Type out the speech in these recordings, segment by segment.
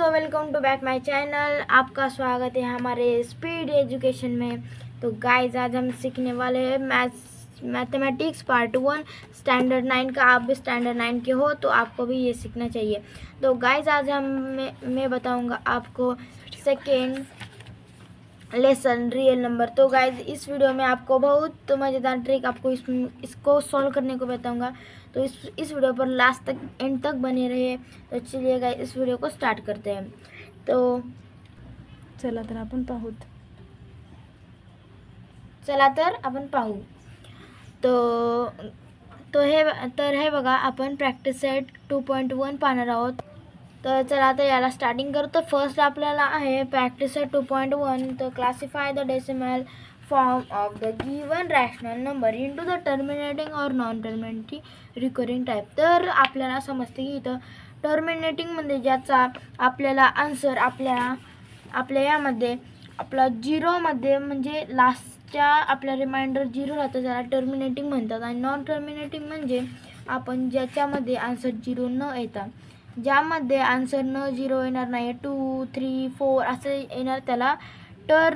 So welcome to back my channel. आपका स्वागत है हमारे स्पीड एजुकेशन में। तो गाइज आज हम सीखने वाले हैं मैथमेटिक्स पार्ट 1 स्टैंडर्ड 9 का। आप भी स्टैंडर्ड 9 के हो तो आपको भी ये सीखना चाहिए। तो गाइज आज मैं बताऊंगा आपको सेकेंड लेसन रियल नंबर। तो गाइज इस वीडियो में आपको बहुत मज़ेदार ट्रिक आपको इसको सॉल्व करने को बताऊंगा। तो इस वीडियो पर लास्ट तक एंड तक बने रहे। तो चलिए गाइज इस वीडियो को स्टार्ट करते हैं। तो चला तर आपण पाहू। तर हे बघा, आपण प्रॅक्टिस सेट 2.1 पाहणार आहोत। तर चला आता याला स्टार्टिंग करू। तर फर्स्ट आपल्याला आहे प्रॅक्टिस सेट 2.1। तर classify the decimal form of the given rational number into the terminating और नॉन टर्मिनेटिंग रिकरिंग टाईप। तर आपल्याला समजते की इथं टर्मिनेटिंग म्हणजे ज्याचा आपल्याला आन्सर आपल्या यामध्ये आपला 0 मध्ये म्हणजे लास्टच्या आपल्या रिमाइंडर 0 राहतं त्याला टर्मिनेटिंग म्हणतात। आणि नॉन टर्मिनेटिंग म्हणजे आपण ज्याच्यामध्ये आन्सर 0 न येता, ज्यामध्ये आन्सर न 0 येणार नाही, 2, 3, 4 असे येणार त्याला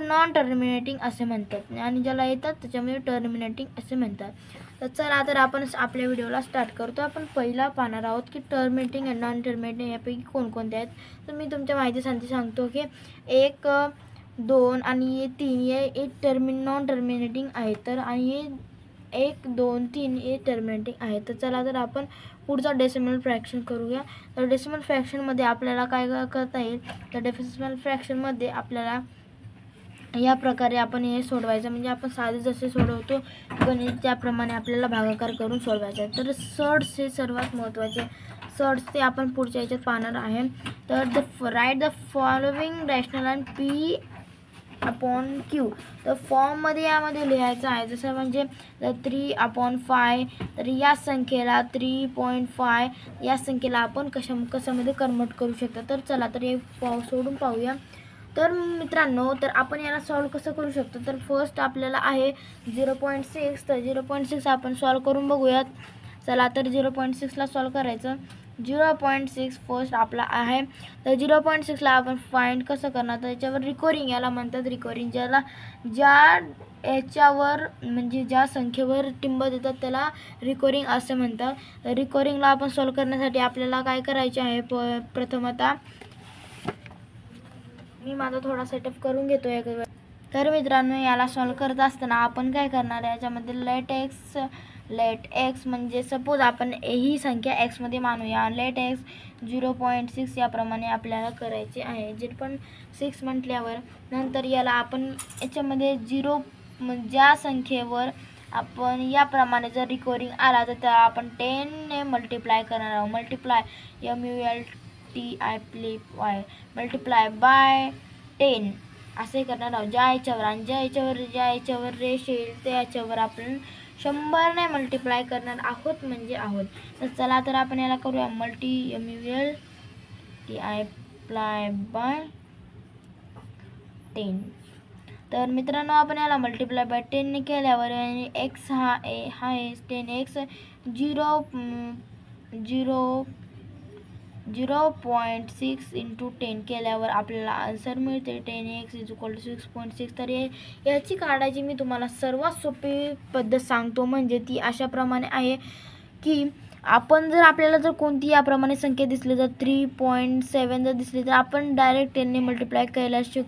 नॉन टर्मिनेटिंग असे म्हणतात। आणि ज्याला येतात त्याच्यामध्ये टर्मिनेटिंग असे म्हणतात। तर चला तर आपण आपल्या व्हिडिओला स्टार्ट करतो। आपण पहिला पाहणार आहोत की टर्मिनेटिंग आणि नॉन टर्मिनेटिंग यापैकी कोणकोणते आहेत। तर मी तुमच्या माहितीसाठी सांगतो की 1, 2 आणि 3 हे नॉन टर्मिनेटिंग आहेत। तर आणि हे 1, 2, 3 हे टर्मिनेटिंग आहेत। तर चला तर आपण पुढचा डेसिमल फ्रॅक्शन करूया। तर डेसिमल फ्रॅक्शनमध्ये आपल्याला काय करता येईल, तर डेसिमल फ्रॅक्शनमध्ये आपल्याला या प्रकारे आपण हे सोडवायचं, म्हणजे आपण साधे जसे सोडवतो गणित त्याप्रमाणे आपल्याला भागाकार करून सोडवायचं आहे। तर सर्ट्स हे सर्वात महत्त्वाचे सर्ट्स ते आपण पुढच्या याच्यात पाहणार आहे। तर write the following rational and P upon Q. तर फॉर्ममध्ये यामध्ये लिहायचं आहे, जसं म्हणजे 3/5। तर या संख्येला 3.5 या संख्येला आपण कशामध्ये कन्वर्ट करू शकतो। तर चला तर हे सोडून पाहूया। तर मित्रांनो, तर आपण याला सॉल्व कसं करू शकतो। तर फर्स्ट आपल्याला आहे 0.6। तर 0.6 आपण सॉल्व करून बघूयात। चला तर 0.6ला सॉल्व करायचं। 0.6 फर्स्ट आपला आहे। तर 0.6ला आपण फाइंड कसं करणार, तर याच्यावर रिकरिंग याला म्हणतात रिकरिंग। ज्या याच्यावर म्हणजे ज्या संख्येवर टिंब देतात त्याला रिकरिंग असे म्हणतात। तर रिकरिंगला आपण सॉल्व करण्यासाठी आपल्याला काय करायचे आहे, प्रथमतः मी माझा थोडा सेटअप करून घेतो एक वेळ। तर मित्रांनो, याला सॉल्व करत असताना आपण काय करणार आहे, याच्यामध्ये लेट एक्स म्हणजे सपोज आपण ही संख्या एक्स मध्ये मानूया। लेट एक्स 0.6 याप्रमाणे आपल्याला करायचे आहे। 0.6 म्हटल्यावर नंतर याला आपण याच्यामध्ये 0 ज्या संख्येवर आपण याप्रमाणे जर रिकरिंग आला तर त्याला आपण 10 ने मल्टिप्लाय करणार आहोत। मल्टिप्लाय MULTIPLY मल्टिप्लाय बाय 10 असे करणार आहोत ज्या याच्यावर। आणि ज्या याच्यावर रेश येईल त्या याच्यावर आपण 100 ने मल्टिप्लाय करणार आहोत म्हणजे आहोत। तर चला तर आपण याला करूया MULTIPLY बाय 10। तर मित्रांनो, आपण याला मल्टिप्लाय बाय 10 ने केल्यावर एक्स हा आहे 10x 0.6 इंटू 10 केल्यावर आपल्याला आन्सर मिळते 10x = 6.6। तर याची काढायची मी तुम्हाला सर्वात सोपी पद्धत सांगतो, म्हणजे ती अशा प्रमाणे आहे की आपण जर आपल्याला जर कोणती याप्रमाणे संख्या दिसली, जर 3.7 जर दिसली तर आपण डायरेक्ट 10 ने मल्टिप्लाय करायचे।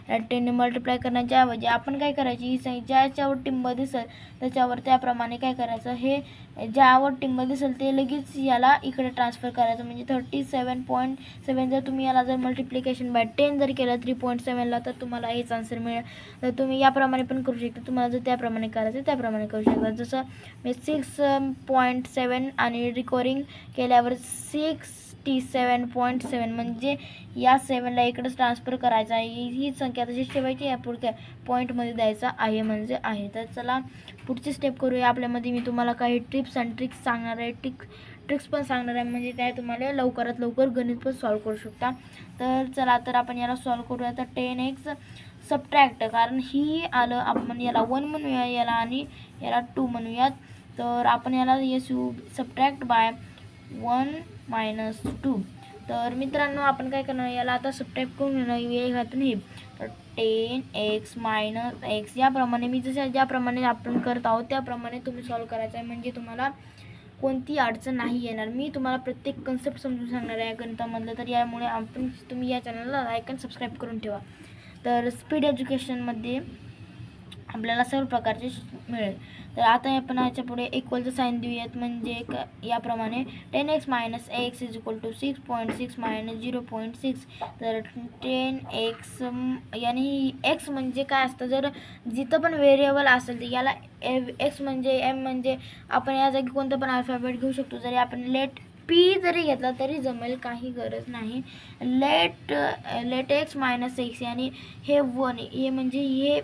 10 ने मल्टिप्लाय करण्याच्या ऐवजी आपण काय करायची, ही संख्या ज्याच्यावर टिंब दिसेल त्याच्यावर त्याप्रमाणे काय करायचं, हे ज्यावर टिंब दिसेल ते लगेच याला इकडे ट्रान्सफर करायचं। म्हणजे 37.7 जर तुम्ही याला जर मल्टिप्लिकेशन बाय 10 जर केलं 3.7ला तर तुम्हाला हेच आन्सर मिळेल। तर तुम्ही याप्रमाणे पण करू शकता, तुम्हाला जर त्याप्रमाणे करायचं त्याप्रमाणे करू शकता। जसं मी 6.7 आणि रिकरिंग केल्यावर 67.7 म्हणजे या 7ला इकडेच ट्रान्सफर करायचं आहे। ही संख्या तशीच ठेवायची, या पुढच्या पॉईंटमध्ये द्यायचा आहे म्हणजे आहे। तर चला पुढची स्टेप करूया। आपल्यामध्ये मी तुम्हाला काही टिप्स आणि ट्रिक्स सांगणार आहे, ट्रिक्स पण सांगणार आहे, म्हणजे त्या तुम्हाला लवकरात लवकर गणित पण सॉल्व करू शकता। तर चला तर आपण याला सॉल्व करूया। तर 10x सबट्रॅक्ट, कारण ही आलं आपण याला 1 म्हणूया, याला आणि याला 2 म्हणूयात। तर आपण याला सबट्रॅक्ट बाय 1 - 2। तर मित्रांनो आपण काय करणार, याला आता सबट्रॅक्ट करून घेणार वेगातून हे. तर 10x - x याप्रमाणे मी ज्याप्रमाणे आपण करत आहोत त्याप्रमाणे तुम्ही सॉल्व करायचं आहे, म्हणजे तुम्हाला कोणती अडचण नाही येणार. मी तुम्हाला प्रत्येक कन्सेप्ट समजून सांगणार आहे गणितामधलं, तर यामुळे तुम्ही या चॅनलला लाईक आणि सबस्क्राईब करून ठेवा. तर स्पीड एज्युकेशनमध्ये आपल्याला सर्व प्रकारचे मिळेल. तर आता आपण ह्याच्या पुढे इक्वलचं साईन देऊयात, म्हणजे याप्रमाणे 10x - x = 6.6 - 0.6. तर 10x यानी x म्हणजे काय असतं, जर जिथं पण व्हेरिएबल असेल तर याला x म्हणजे m म्हणजे आपण या जागी कोणतं पण अल्फाबेट घेऊ शकतो. जरी आपण लेट P जरी घेतला तरी जमेल, काही गरज नाही. लेट x - x यानी हे 1 हे म्हणजे हे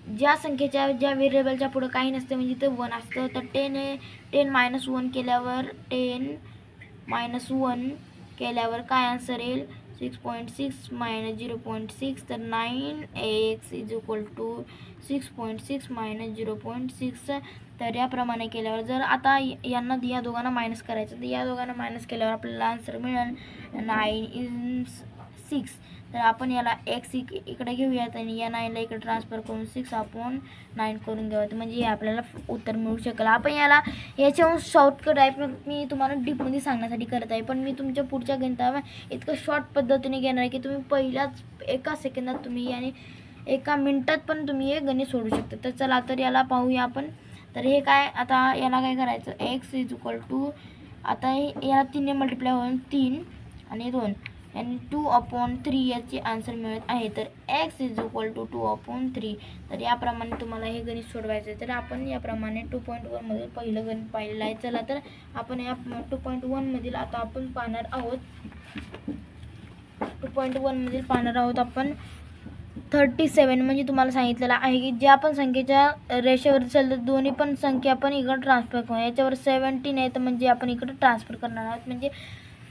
ज्या संख्येच्या ज्या व्हेरिएबलच्या पुढे काही नसते म्हणजे ते 1 असतं. तर 10 - 1 केल्यावर 10 - 1 केल्यावर काय आन्सर येईल, 6.6 - 0.6. तर 9x = 6.6 - 0.6. तर याप्रमाणे केल्यावर जर आता या दोघांना मायनस करायचं, तर या दोघांना मायनस केल्यावर आपल्याला आन्सर मिळेल 9 × 6. तर आपण याला x इकडे घेऊयात आणि या 9ला इकडे ट्रान्सफर करून 6/9 करून घेऊयात, म्हणजे आपल्याला उत्तर मिळू शकेल. आपण याच्याहून शॉर्टकट आहे, पण मी तुम्हाला डीपमध्ये सांगण्यासाठी करत आहे. पण मी तुमच्या पुढच्या गणितावर इतकं शॉर्ट पद्धतीने घेणार आहे की तुम्ही पहिल्याच एका सेकंदात तुम्ही आणि एका मिनिटात पण तुम्ही हे गणित सोडू शकता. तर चला तर याला पाहूया आपण. तर हे काय, आता याला काय करायचं, x = आता याला 3ने मल्टिप्लाय होऊन 3 आणि 2 आणि 2/3 याचे आन्सर मिळत आहे. तर x = 2/3. तर याप्रमाणे तुम्हाला हे गणित सोडवायचं आहे. तर आपण याप्रमाणे 2.1 मधील पहिलं गणित पाहिलेलं आहे. चला तर आपण या 2.1 मधील आता आपण पाहणार आहोत. 2.1 मधील पाहणार आहोत आपण 37. म्हणजे तुम्हाला सांगितलेलं आहे की ज्या पण संख्येच्या रेषेवर असेल तर दोन्ही पण संख्या आपण इकडे ट्रान्सफर करू. याच्यावर 17 आहे तर म्हणजे आपण इकडे ट्रान्सफर करणार आहोत. म्हणजे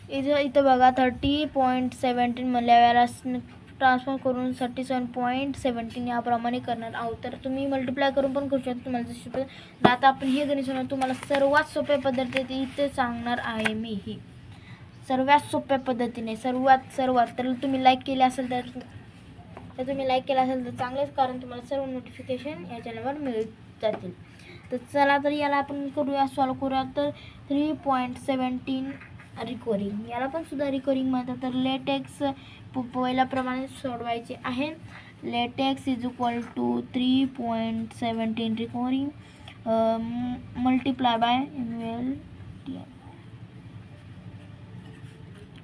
इथं बघा 30.17 म्हणल्यावर ट्रान्सफर करून 37.17 याप्रमाणे करणार आहोत. तर तुम्ही मल्टिप्लाय करून पण करू शकता तुम्हाला जशी. आता आपण हे गणित तुम्हाला सर्वात सोप्या पद्धतीने इथे सांगणार आहे मी, ही सर्वात सोप्या पद्धतीने सर्वात. तर तुम्ही लाईक केले असेल तर चांगलेच, कारण तुम्हाला सर्व नोटिफिकेशन या चॅनलवर मिळत जातील. तर चला तर याला आपण करूया, सॉल्व करूया. तर 3.17 रिकरिंग, याला पण सुद्धा रिकरिंग म्हणतात. तर लेट एक्स पहिल्याप्रमाणे सोडवायचे आहे. Let X = 3.17 recurring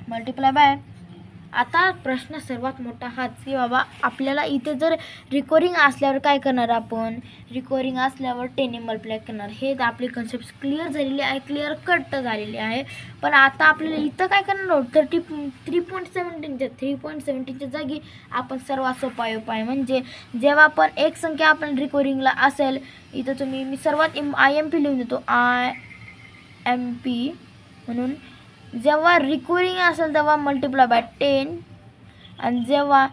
multiply by. आता प्रश्न सर्वात मोठा हाच की बाबा आपल्याला इथे जर रिकरिंग असल्यावर काय करणार, आपण रिकरिंग असल्यावर 10ने मल्टिप्लाय करणार. हे आपली कन्सेप्ट क्लिअर झालेली आहे, क्लिअर कट झालेली आहे. पण आता आपल्याला इथं काय करणार आहोत, 3.17च्या जागी आपण सर्वात सोपा उपाय म्हणजे जेव्हा आपण एक संख्या आपण रिकरिंगला असेल, इथं मी सर्वात IMP लिहून देतो, IMP म्हणून. जेव्हा रिकरिंग असेल तेव्हा मल्टिप्लाय बाय 10 आणि जेव्हा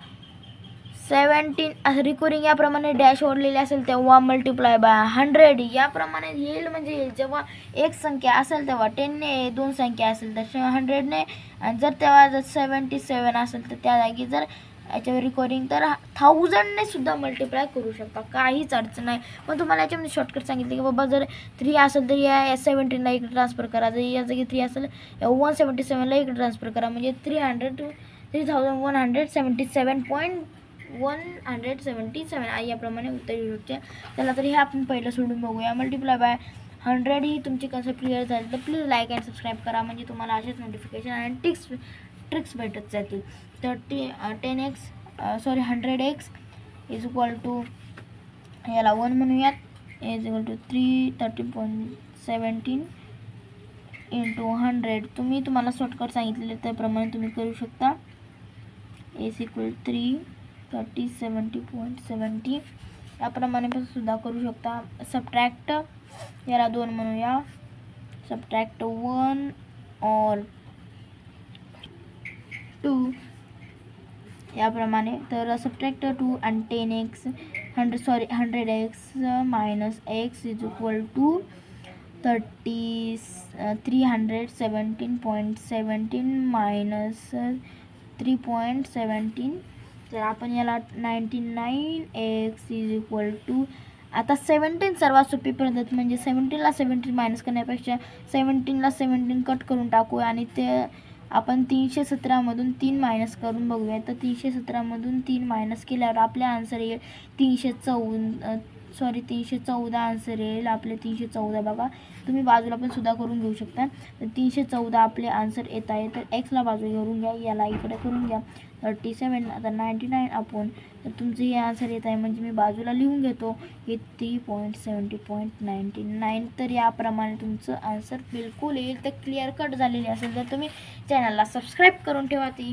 17 रिकरिंग याप्रमाणे डॅश ओढलेली असेल तेव्हा मल्टिप्लाय बाय 100 याप्रमाणे येईल. म्हणजे जेव्हा एक संख्या असेल तेव्हा 10ने, दोन संख्या असेल तर 100ने, आणि जर 77 असेल तर त्या जागी जर याच्यावर रिकरिंग तर 1000ने सुद्धा मल्टिप्लाय करू शकता, काहीच अडचण नाही. पण तुम्हाला याच्यामध्ये शॉर्टकट सांगितले की बाबा जर 3 असेल तर या 17ला इकडे ट्रान्सफर करा, जर या जागी 3 असेल 177ला इकडे ट्रान्सफर करा, म्हणजे 3177.177 याप्रमाणे उत्तर येऊ शकते. चला तर हे आपण पहिलं सोडून बघूया. मल्टिप्लाय बाय 100 ही तुमची कन्सेप्ट क्लिअर झाली तर प्लीज लाईक अँड सबस्क्राईब करा, म्हणजे तुम्हाला असेच नोटिफिकेशन आणि ट्रिक्स भेटत जातील. तर 100x = याला 1 म्हणूयात, = 13.17 × 100. तुम्हाला शॉर्टकट सांगितलेले त्याप्रमाणे तुम्ही करू शकता. = 330.70 याप्रमाणे पण सुद्धा करू शकता. सबट्रॅक्ट, याला 2 म्हणूया, सबट्रॅक्ट 1 और 2 याप्रमाणे. तर सबट्रॅक्ट 2 आणि 10x 100x - x = 317.17 मायनस 3.17. तर आपण याला 99x इज इक्वल टू, आता 17 सर्वात सोपी पद्धत म्हणजे 17ला 17 मायनस करण्यापेक्षा 17ला 17 कट करून टाकू आणि ते आपण 317मधून 3 मायनस करून बघूया. तर 317मधून 3 मायनस केल्यावर आपले आन्सर येईल 314 आन्सर येईल आपले 314. बघा तुम्ही बाजूला पण सुद्धा करून घेऊ शकता. तर 314 आपले आन्सर येत आहे. तर एक्सला बाजू करून घ्या, याला इकडे करून घ्या. 37 आता 99 आपण, तर तुमचं हे आन्सर येत आहे. म्हणजे मी बाजूला लिहून घेतो हे 3.70.99. तर याप्रमाणे तुमचं आन्सर बिलकुल येईल. तर क्लिअर कट झालेली असेल तर तुम्ही चॅनलला सबस्क्राईब करून ठेवा. ती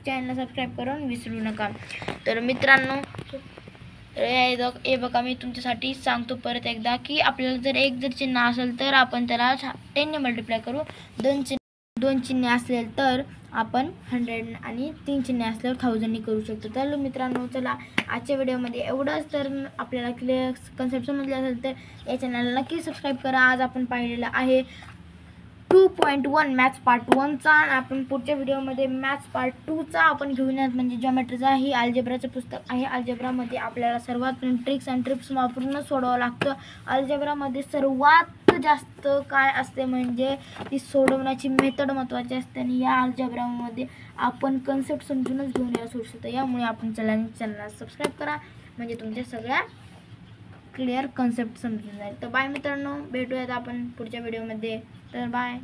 चॅनलला सबस्क्राईब करून विसरू नका. तर मित्रांनो, हे बघा मी तुमच्यासाठी सांगतो परत एकदा की आपल्याला जर एक जर चिन्ह असेल तर आपण त्याला 10 ने मल्टिप्लाय करू. दोन चिन्हे असलेल तर आपण 100 आणि 3 चिन्हे असल्यावर 1000 ने करू शकतो. तर मित्रांनो, चला आजच्या व्हिडिओमध्ये एवढंच. तर आपल्याला क्लिअर कन्सेप्ट समजले असेल तर या चॅनलला नक्की सबस्क्राईब करा. आज आपण पाहिलेलं आहे 2.1 मॅथ्स पार्ट 1चा. आपण पुढच्या व्हिडिओमध्ये मॅथ्स पार्ट 2चा आपण घेऊयात, म्हणजे जॉमेट्रीचा. ही अल्जेब्राचं पुस्तक आहे. अल्जेब्रामध्ये आपल्याला सर्वात ट्रिक्स अँड ट्रिप्स वापरून सोडवावं लागतं. अल्जेब्रामध्ये सर्वात जास्त काय असते म्हणजे ती सोडवण्याची मेथड महत्त्वाची असते. आणि या अल्जेब्रामध्ये आपण कन्सेप्ट समजूनच घेऊन यायला सोडू शकतो. यामुळे आपण चॅनलला सबस्क्राईब करा, म्हणजे तुमच्या सगळ्या क्लिअर कन्सेप्ट समजून जाईल. तर बाय मित्रांनो, भेटूयात आपण पुढच्या व्हिडिओमध्ये. तर बाय.